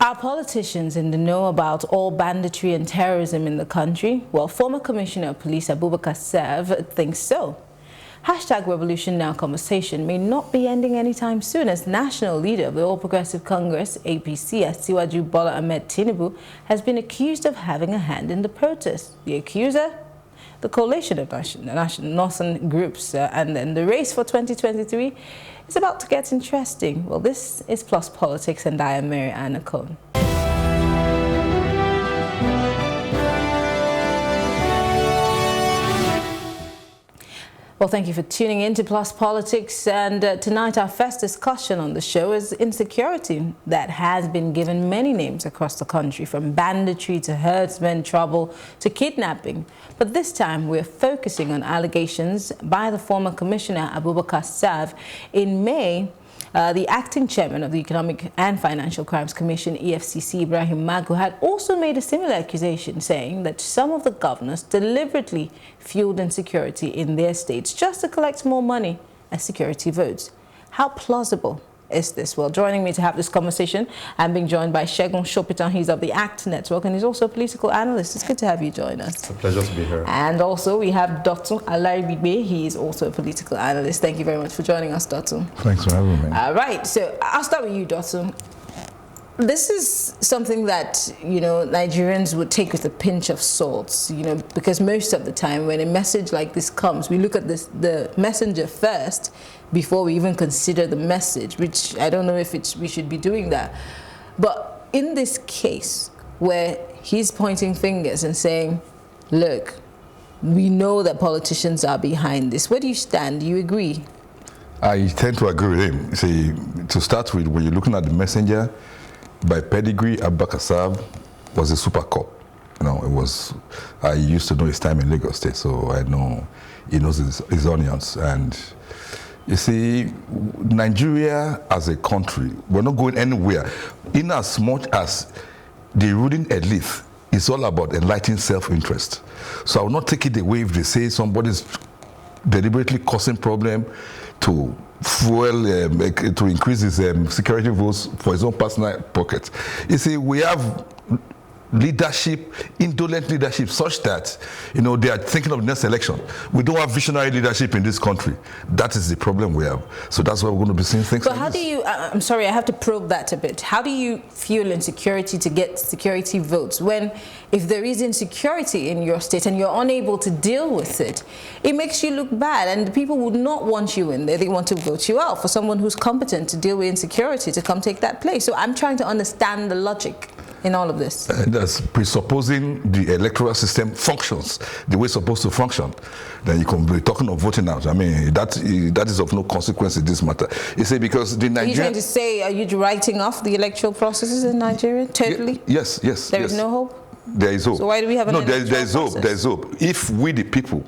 Are politicians in the know about all banditry and terrorism in the country? Well, former Commissioner of Police Abubakar Tsav thinks so. Hashtag Revolution Now conversation may not be ending anytime soon, as national leader of the All Progressive Congress, APC, Asiwaju Bola Ahmed Tinubu, has been accused of having a hand in the protest. The accuser? The coalition of national northern groups, and then the race for 2023 is about to get interesting. Well, this is Plus Politics, and I am Maryann Okon. Well, thank you for tuning in to Plus Politics, and tonight our first discussion on the show is insecurity that has been given many names across the country, from banditry to herdsmen trouble to kidnapping. But this time we're focusing on allegations by the former Commissioner Abubakar Tsav. In May, the acting chairman of the Economic and Financial Crimes Commission, EFCC, Ibrahim Magu, had also made a similar accusation, saying that some of the governors deliberately fueled insecurity in their states just to collect more money as security votes. How plausible is this? Well, joining me to have this conversation, I'm being joined by Segun Sopitan. He's of the ACT Network, and he's also a political analyst. It's good to have you join us. It's a pleasure to be here. And also we have Dr. Alaribibe. He is also a political analyst. Thank you very much for joining us, Dr. Thanks for having me. All right, so I'll start with you, Dr. This is something that, Nigerians would take with a pinch of salt, because most of the time when a message like this comes, we look at the messenger first before we even consider the message, which I don't know if we should be doing that. But in this case, where he's pointing fingers and saying, look, we know that politicians are behind this, where do you stand? Do you agree? I tend to agree with him. See, to start with, when you're looking at the messenger, by pedigree, Abubakar Tsav was a super cop. I used to know his time in Lagos State, so I know he knows his onions. And you see, Nigeria as a country, we're not going anywhere. In as much as the ruling elite is all about enlightening self-interest. So I will not take it away if they say somebody's deliberately causing problem to fuel, to increase his security votes for his own personal pocket. You see, we have leadership, indolent leadership, such that, they are thinking of the next election. We don't have visionary leadership in this country. That is the problem we have. So that's why we're going to be seeing things But like how this. do you, I'm sorry, I have to probe that a bit. How do you fuel insecurity to get security votes when, if there is insecurity in your state and you're unable to deal with it, it makes you look bad, and people would not want you in there. They want to vote you out for someone who's competent to deal with insecurity to come take that place. So I'm trying to understand the logic in all of this. That's presupposing the electoral system functions the way it's supposed to function. Then you can be talking of voting out. I mean, that is of no consequence in this matter. You see, because the Nigerian... Are you trying to say, are you writing off the electoral processes in Nigeria totally? Yes. There is no hope? There is hope. So why do we have an electoral there's hope. process? There's hope. If we, the people,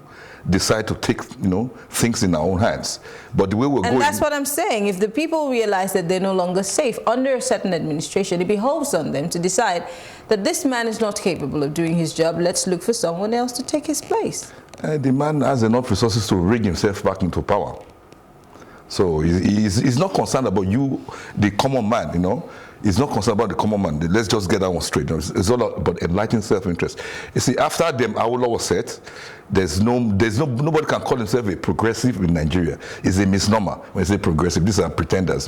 decide to take, things in our own hands. But the way we're going... And that's what I'm saying. If the people realize that they're no longer safe under a certain administration, it behoves on them to decide that this man is not capable of doing his job. Let's look for someone else to take his place. The man has enough resources to rig himself back into power. So he's not concerned about you, the common man, He's not concerned about the common man. Let's just get that one straight. It's all about enlightening self-interest. You see, after them, Awolowo was set, nobody can call himself a progressive in Nigeria. It's a misnomer when you say progressive. These are pretenders.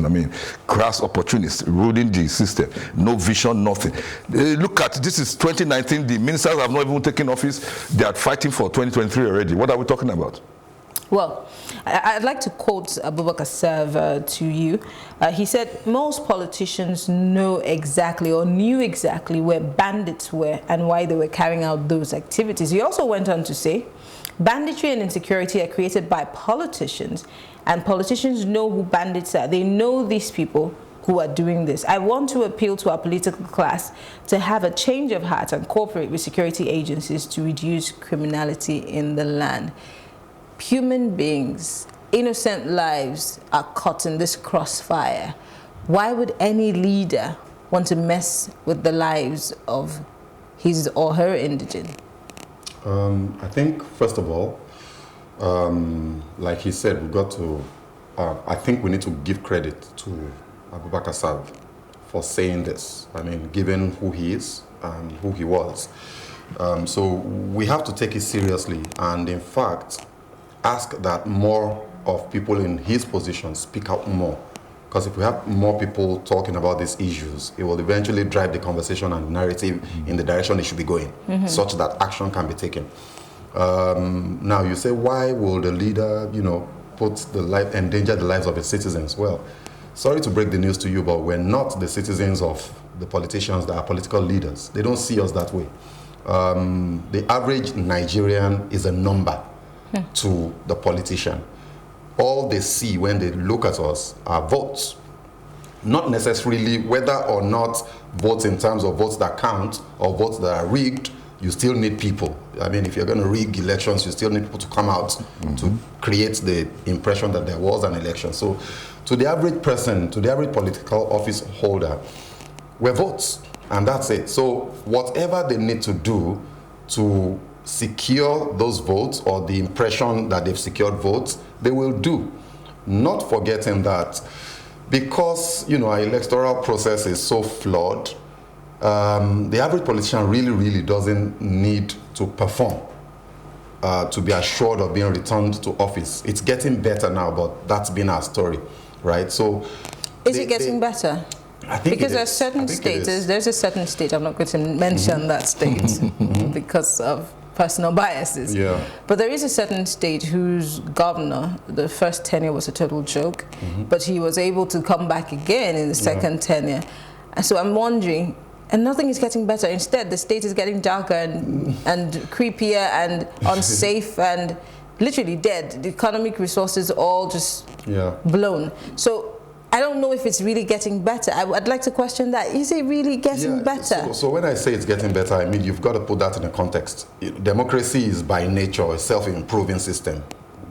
Crass opportunists ruling the system. No vision, nothing. Look at this is 2019. The ministers have not even taken office. They are fighting for 2023 already. What are we talking about? Well, I'd like to quote Abubakar Tsav to you. He said, most politicians know exactly or knew exactly where bandits were and why they were carrying out those activities. He also went on to say, banditry and insecurity are created by politicians, and politicians know who bandits are. They know these people who are doing this. I want to appeal to our political class to have a change of heart and cooperate with security agencies to reduce criminality in the land. Human beings, innocent lives are caught in this crossfire. Why would any leader want to mess with the lives of his or her indigent? I think, first of all, like he said, we've got to, I think we need to give credit to Abubakar Tsav for saying this. I mean, given who he is and who he was. So we have to take it seriously and, in fact, ask that more of people in his position speak out more. Because if we have more people talking about these issues, it will eventually drive the conversation and narrative in the direction it should be going, such that action can be taken. Now, you say, why will the leader, endanger the lives of his citizens? Well, sorry to break the news to you, but we're not the citizens of the politicians that are political leaders. They don't see us that way. The average Nigerian is a number to the politician. All they see when they look at us are votes. Not necessarily whether or not votes in terms of votes that count or votes that are rigged. You still need people. I mean, if you're going to rig elections, you still need people to come out to create the impression that there was an election. So to the average person, to the average political office holder, we're votes, and that's it. So whatever they need to do to secure those votes or the impression that they've secured votes, they will do. Not forgetting that because, our electoral process is so flawed, the average politician really doesn't need to perform to be assured of being returned to office. It's getting better now, but that's been our story, right? So, is it getting better? I think because there's certain states. There's a certain state. I'm not going to mention that state because of personal biases. Yeah. But there is a certain state whose governor, the first tenure was a total joke, but he was able to come back again in the second tenure. And so I'm wondering. And nothing is getting better. Instead, the state is getting darker and creepier and unsafe and literally dead. The economic resources all just blown. So I don't know if it's really getting better. I'd like to question that. Is it really getting better? So when I say it's getting better, I mean, you've got to put that in a context. Democracy is by nature a self-improving system.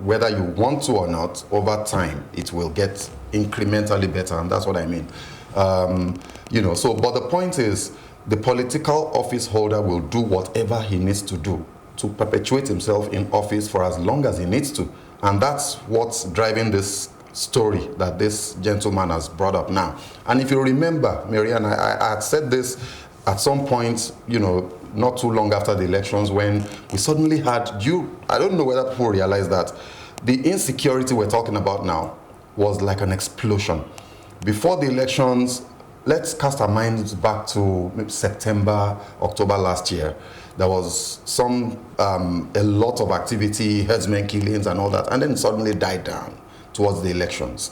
Whether you want to or not, over time, it will get incrementally better, and that's what I mean. But the point is, the political office holder will do whatever he needs to do to perpetuate himself in office for as long as he needs to. And that's what's driving this story that this gentleman has brought up now. And if you remember, Maryann, I had said this at some point, not too long after the elections, when we suddenly had I don't know whether people realize that the insecurity we're talking about now was like an explosion. Before the elections, let's cast our minds back to maybe September, October last year. There was a lot of activity, herdsmen killings and all that, and then it suddenly died down towards the elections.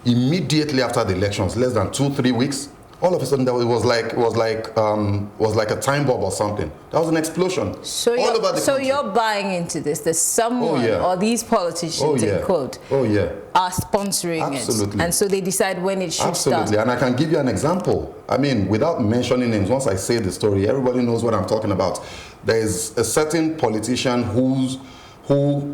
Immediately after the elections, less than 2-3 weeks, all of a sudden it was like a time bomb or something. That was an explosion. So all over the country. You're buying into this? There's someone or these politicians in quote are sponsoring it, and so they decide when it should start. And I can give you an example. I mean, without mentioning names, once I say the story, everybody knows what I'm talking about. There is a certain politician who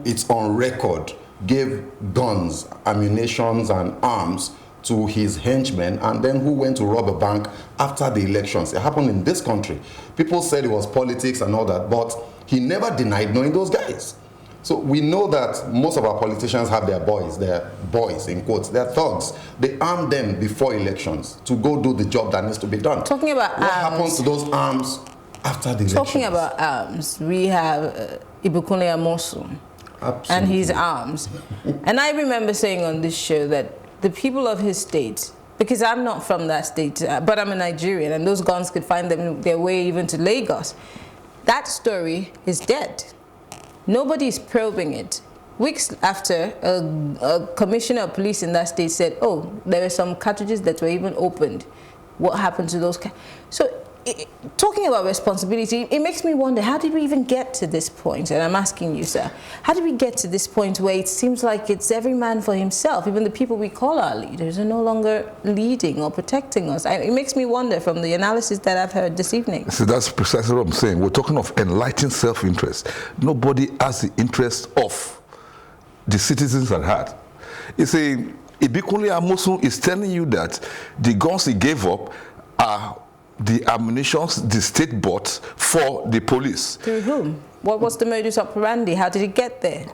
it's on record gave guns, ammunitions, and arms to his henchmen, and then who went to rob a bank after the elections. It happened in this country. People said it was politics and all that, but he never denied knowing those guys. So we know that most of our politicians have their boys in quotes, they're thugs. They arm them before elections to go do the job that needs to be done. Talking about what happens to those arms after the elections? Talking about arms, we have Abubakar Tsav and his arms. And I remember saying on this show that the people of his state, because I'm not from that state, but I'm a Nigerian, and those guns could find their way even to Lagos. That story is dead. Nobody is probing it. Weeks after, a commissioner of police in that state said, oh, there were some cartridges that were even opened. What happened to those? So, talking about responsibility, it makes me wonder, how did we even get to this point? And I'm asking you, sir, how did we get to this point where it seems like it's every man for himself? Even the people we call our leaders are no longer leading or protecting us. It makes me wonder from the analysis that I've heard this evening. So that's precisely what I'm saying. We're talking of enlightened self-interest. Nobody has the interest of the citizens at heart. You see, Ibikunle Amosun is telling you that the guns he gave up are the ammunition the state bought for the police. Through whom? What was the modus operandi? How did it get there?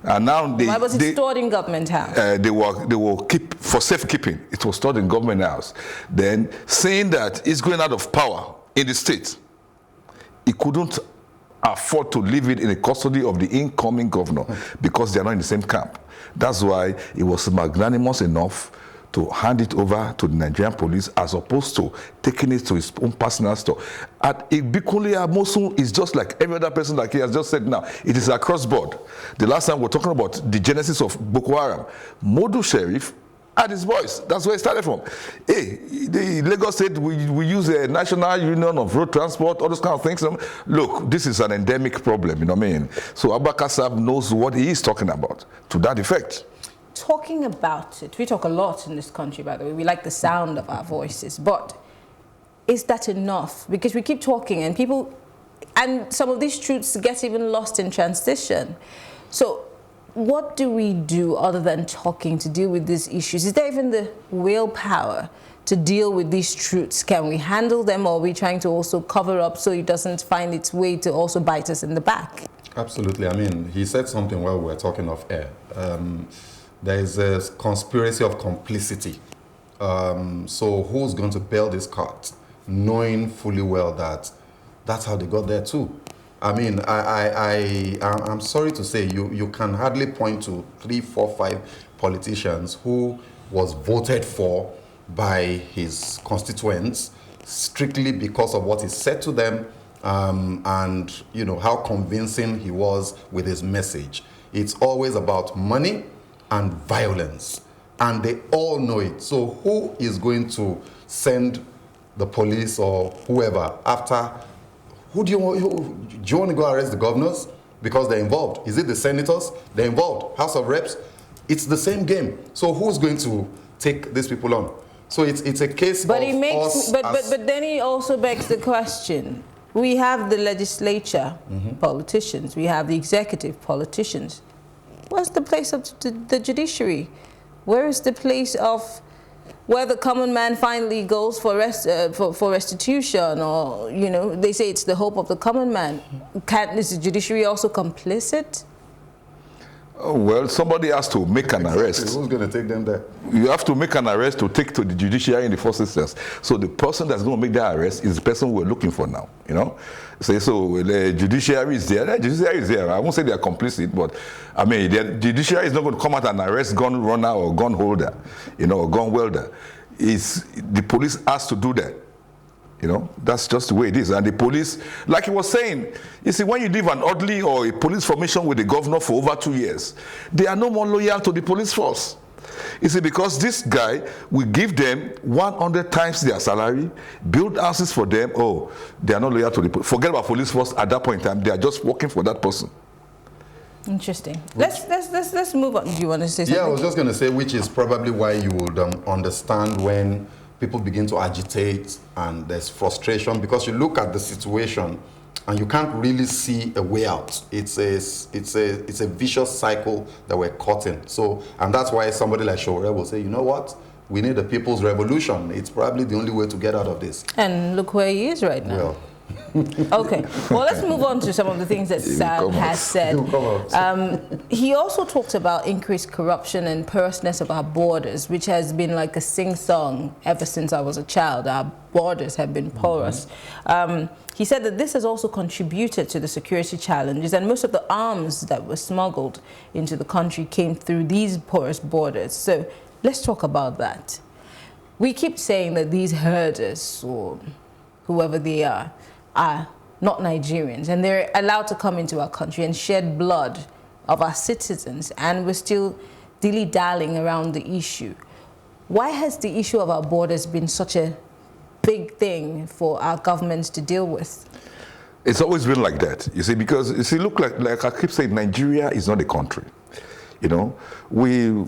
And now why was it stored in government house? They were keep for safekeeping. It was stored in government house. Then saying that it's going out of power in the state, he couldn't afford to leave it in the custody of the incoming governor because they are not in the same camp. That's why it was magnanimous enough to hand it over to the Nigerian police as opposed to taking it to his own personal store. At Ibikulia, Mosul is just like every other person, like he has just said now. It is across board. The last time we were talking about the genesis of Boko Haram, Modu Sheriff had his voice. That's where it started from. Hey, the Lagos State, we use a National Union of Road Transport, all those kind of things. Look, this is an endemic problem, you know what I mean? So Abubakar Tsav knows what he is talking about to that effect. Talking about it, we talk a lot in this country, by the way. We like the sound of our voices, but is that enough? Because we keep talking and people, and some of these truths get even lost in transition. So what do we do other than talking to deal with these issues? Is there even the willpower to deal with these truths? Can we handle them, or are we trying to also cover up so it doesn't find its way to also bite us in the back? Absolutely. I mean, he said something while we were talking off air. There is a conspiracy of complicity. So who's going to bail this cart, knowing fully well that that's how they got there too? I mean, I'm sorry to say, you can hardly point to 3, 4, 5 politicians who was voted for by his constituents strictly because of what he said to them and you know how convincing he was with his message. It's always about money and violence, and they all know it. So who is going to send the police or whoever after? Do you want to go arrest the governors because they're involved? Is it the senators? They're involved. House of Reps? It's the same game. So who's going to take these people on? So it's a case but of it makes, us but then he also begs the question. We have the legislature, politicians. We have the executive, politicians. Where's the place of the judiciary? Where is the place of where the common man finally goes for restitution, or, you know, they say it's the hope of the common man. Is the judiciary also complicit? Oh, well, somebody has to make an arrest. Who's going to take them there? You have to make an arrest to take to the judiciary in the first instance. So the person that's going to make that arrest is the person we're looking for now, you know? So the judiciary is there. The judiciary is there. I won't say they are complicit, but I mean, the judiciary is not going to come out and arrest gun runner or gun holder, you know, or gun welder. The police has to do that. You know, that's just the way it is. And the police, like he was saying, you see, when you leave an orderly or a police formation with the governor for over 2 years, they are no more loyal to the police force. You see, because this guy will give them 100 times their salary, build houses for them. Oh, they are not loyal to the police. Forget about police force at that point in time. They are just working for that person. Interesting. Let's move on. Do you want to say something? Yeah, I was just going to say, which is probably why you would understand when people begin to agitate and there's frustration, because you look at the situation and you can't really see a way out. It's a vicious cycle that we're caught in. So, and that's why somebody like Shore will say, you know what? We need a people's revolution. It's probably the only way to get out of this. And look where he is right now. Well. Okay, well, let's move on to some of the things that Tsav has said. He also talked about increased corruption and porousness of our borders, which has been like a sing-song ever since I was a child. Our borders have been porous. He said that this has also contributed to the security challenges, and most of the arms that were smuggled into the country came through these porous borders. So let's talk about that. We keep saying that these herders, or whoever they are not Nigerians, and they're allowed to come into our country and shed blood of our citizens, and we're still dilly-dallying around the issue. Why has the issue of our borders been such a big thing for our governments to deal with? It's always been like that, you see, because, you see, look, like I keep saying, Nigeria is not a country. You know, we're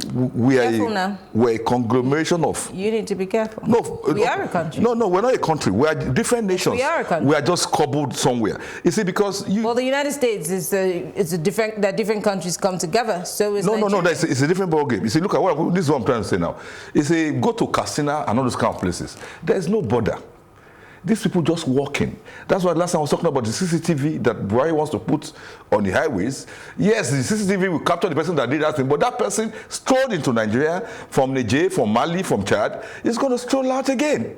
a conglomeration of... You need to be careful. No, we are a country. No, we're not a country. We are different nations. We are a country. We are just cobbled somewhere. You see, because well, the United States is that different countries come together. So is Nigeria. No, it's a different ball game. You see, look at this is what I'm trying to say now. You see, go to Katsina and all those kind of places. There is no border. These people just walking. That's why last time I was talking about the CCTV that Buhari wants to put on the highways. Yes, the CCTV will capture the person that did that thing, but that person strolled into Nigeria from Niger, from Mali, from Chad, is going to stroll out again.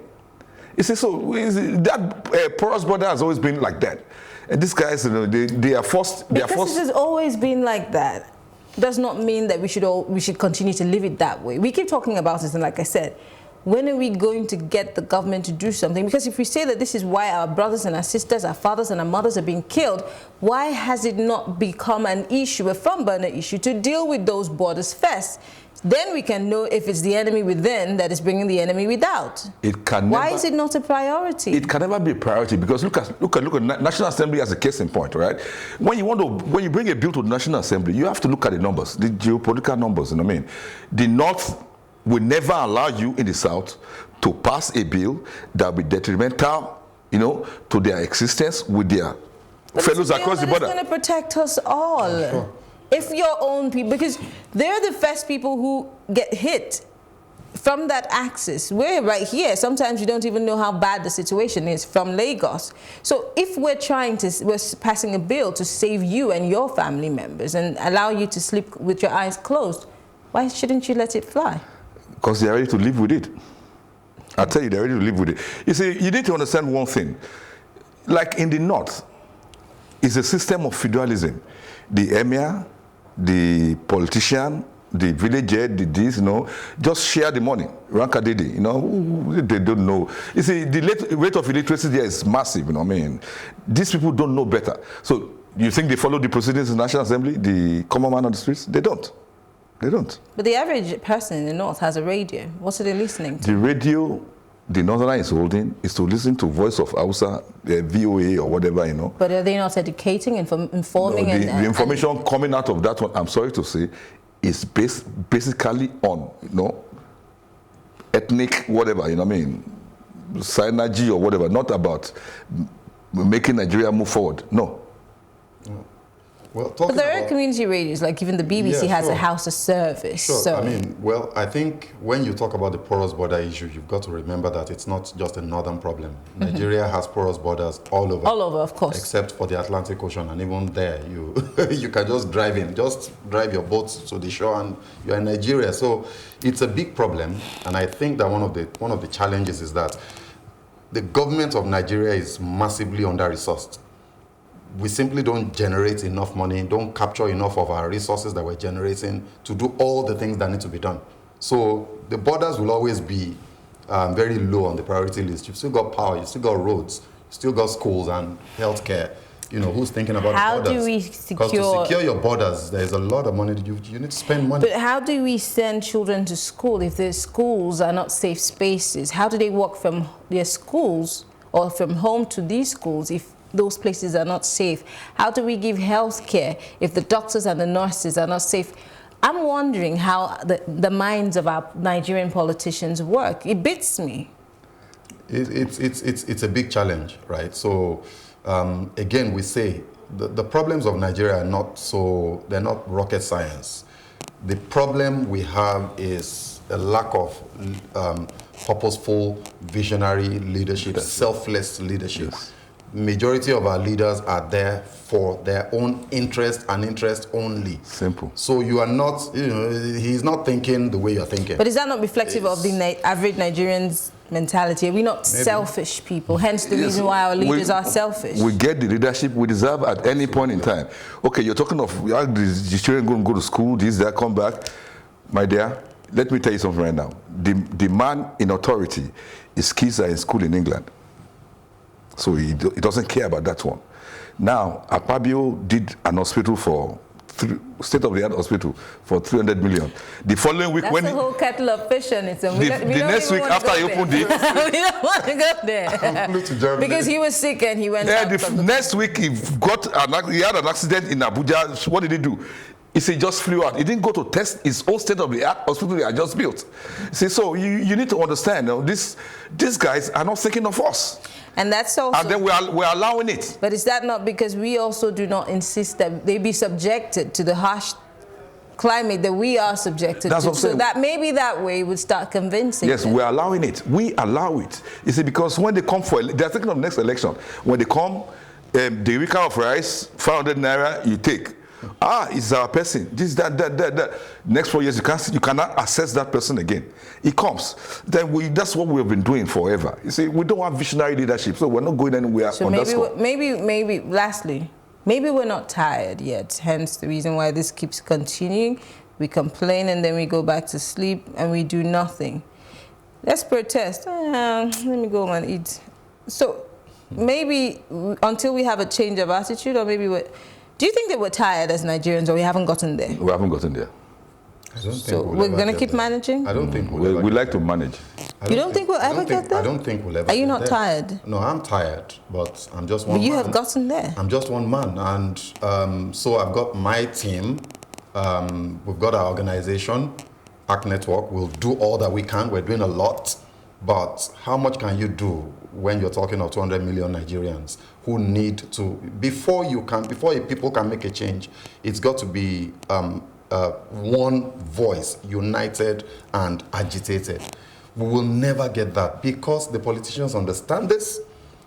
You see, so that porous border has always been like that. And these guys, you know, they are forced. Because it has always been like that, does not mean that we should continue to live it that way. We keep talking about it, and like I said, when are we going to get the government to do something? Because if we say that this is why our brothers and our sisters, our fathers and our mothers are being killed, why has it not become an issue, a front burner issue, to deal with those borders first? Then we can know if it's the enemy within that is bringing the enemy without. Why is it not a priority? It can never be a priority, because look at National Assembly as a case in point, right? When you bring a bill to the National Assembly, you have to look at the numbers, the geopolitical numbers. You know what I mean? The North will never allow you in the South to pass a bill that will be detrimental, you know, to their existence with their fellows across the border. It's going to protect us all. Sure. If your own people, because they're the first people who get hit from that axis. We're right here. Sometimes you don't even know how bad the situation is from Lagos. So if we're passing a bill to save you and your family members and allow you to sleep with your eyes closed, why shouldn't you let it fly? Because they're ready to live with it. I tell you, they're ready to live with it. You see, you need to understand one thing. Like in the North, it's a system of feudalism. The emir, the politician, the villager, the this, you know, just share the money. Rankadidi, you know, they don't know. You see, the rate of illiteracy there is massive, you know what I mean? These people don't know better. So you think they follow the proceedings in the National Assembly, the common man on the streets? They don't. They don't. But the average person in the North has a radio. What are they listening to? The radio the Northerner is holding is to listen to Voice of Hausa, VOA or whatever, you know. But are they not educating, informing? No, the information coming out of that one, I'm sorry to say, is basically on, you know, ethnic whatever, you know what I mean, synergy or whatever, not about making Nigeria move forward, no. Well, but there are community radios, like even the BBC has a Hausa service. Sure. So. I mean, well, I think when you talk about the porous border issue, you've got to remember that it's not just a northern problem. Nigeria has porous borders all over. All over, of course. Except for the Atlantic Ocean, and even there, you can just drive in, just drive your boats to the shore, and you're in Nigeria. So it's a big problem, and I think that one of the challenges is that the government of Nigeria is massively under-resourced. We simply don't generate enough money, don't capture enough of our resources that we're generating to do all the things that need to be done. So the borders will always be very low on the priority list. You've still got power, you've still got roads, you've still got schools and healthcare. You know, who's thinking about the borders? How do we secure... Because to secure your borders, there's a lot of money. You need to spend money. But how do we send children to school if their schools are not safe spaces? How do they walk from their schools or from home to these schools if those places are not safe? How do we give health care if the doctors and the nurses are not safe? I'm wondering how the minds of our Nigerian politicians work. It beats me. It's a big challenge, right? So again, we say the problems of Nigeria are they're not rocket science. The problem we have is a lack of purposeful, visionary leadership, selfless leadership. Yes. Majority of our leaders are there for their own interest and interest only. Simple. So you are not, he's not thinking the way you're thinking. But is that not reflective of the average Nigerian's mentality? Are we not selfish people? Hence the reason why our leaders are selfish. We get the leadership we deserve at any point in time. Okay, you're talking of the children going to go to school, this, that, come back. My dear, let me tell you something right now. The man in authority, his kids are in school in England. So he doesn't care about that one. Now, Akpabio did an hospital for state-of-the-art hospital for 300 million. The following week, that's a whole kettle of fish on it. So the next week after he opened it, we don't want to go there because he was sick and he went. Next week he had an accident in Abuja. What did he do? He said he just flew out. He didn't go to test his own state-of-the-art hospital he had just built. See, so you need to understand, these guys are not thinking of us. And that's also... And then we're allowing it. But is that not because we also do not insist that they be subjected to the harsh climate that we are subjected That's to. what I'm So saying. that maybe that way would start convincing Yes, them. we're allowing it. We allow it. You see, because when they come for, they're thinking of next election. When they come, the week of rice, 500 naira, you take. It's our person. This, that. Next 4 years, you cannot assess that person again. It comes. Then that's what we have been doing forever. You see, we don't have visionary leadership, so we're not going anywhere. So on that score. maybe, lastly, maybe we're not tired yet. Hence the reason why this keeps continuing. We complain and then we go back to sleep and we do nothing. Let's protest. Let me go home and eat. So maybe until we have a change of attitude, or maybe do you think that we're tired as Nigerians, or we haven't gotten there? We haven't gotten there. I don't So think we're going to keep managing? I don't think We like to manage. You don't think we'll ever get there? I don't think we'll ever Are you get not there. tired? No, I'm tired, but I'm just one But you man. have gotten there. I'm just one man, and so I've got my team. We've got our organization, ACT Network. We'll do all that we can. We're doing a lot, but how much can you do when you're talking of 200 million Nigerians who need to, before people can make a change, it's got to be one voice, united and agitated. We will never get that because the politicians understand this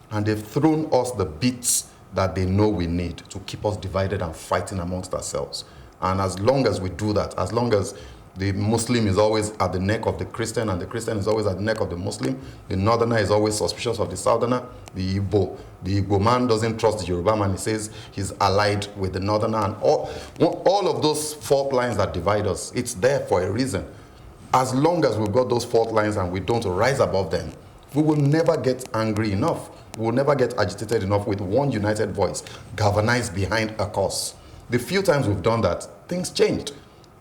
and they've thrown us the bits that they know we need to keep us divided and fighting amongst ourselves. And as long as we do that, as long as the Muslim is always at the neck of the Christian and the Christian is always at the neck of the Muslim, the Northerner is always suspicious of the Southerner, the Igbo man doesn't trust the Yoruba man, he says he's allied with the Northerner, and all of those fault lines that divide us, it's there for a reason. As long as we've got those fault lines and we don't rise above them, we will never get angry enough. We will never get agitated enough with one united voice, galvanized behind a cause. The few times we've done that, things changed.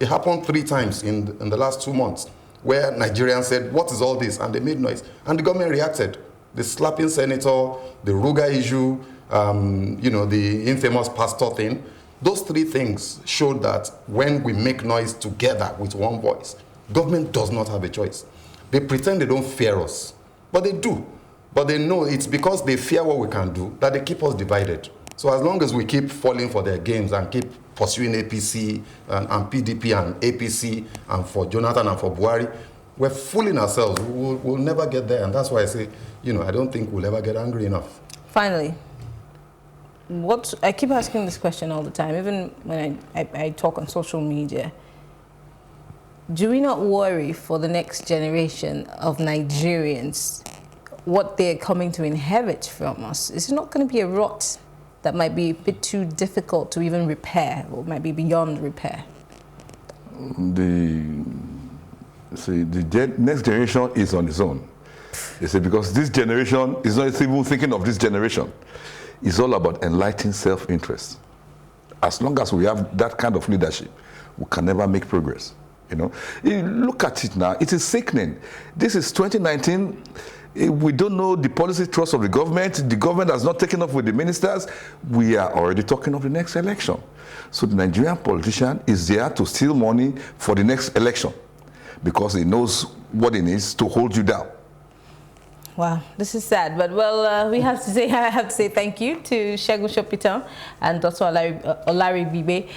It happened 3 times in the last 2 months, where Nigerians said, what is all this? And they made noise. And the government reacted. The slapping senator, the Ruga issue, the infamous pastor thing, those 3 things showed that when we make noise together with one voice, government does not have a choice. They pretend they don't fear us, but they do. But they know it's because they fear what we can do that they keep us divided. So as long as we keep falling for their games and keep pursuing APC and PDP and APC and for Jonathan and for Buhari, we're fooling ourselves. We'll never get there. And that's why I say, I don't think we'll ever get angry enough. Finally, I keep asking this question all the time, even when I talk on social media. Do we not worry for the next generation of Nigerians what they're coming to inherit from us? Is it not going to be a rot that might be a bit too difficult to even repair, or might be beyond repair? The next generation is on its own. Because this generation is not even thinking of this generation. It's all about enlightening self-interest. As long as we have that kind of leadership, we can never make progress. Look at it now. It is sickening. This is 2019. We don't know the policy thrust of the government. The government has not taken up with the ministers. We are already talking of the next election. So the Nigerian politician is there to steal money for the next election because he knows what it is to hold you down. Wow, this is sad, but I have to say thank you to Segun Sopitan and Dr. Olari Bibe.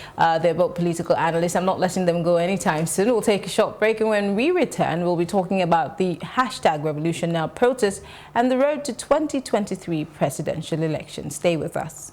They're both political analysts. I'm not letting them go anytime soon. We'll take a short break, and when we return, we'll be talking about the #RevolutionNow protest and the road to 2023 presidential election. Stay with us.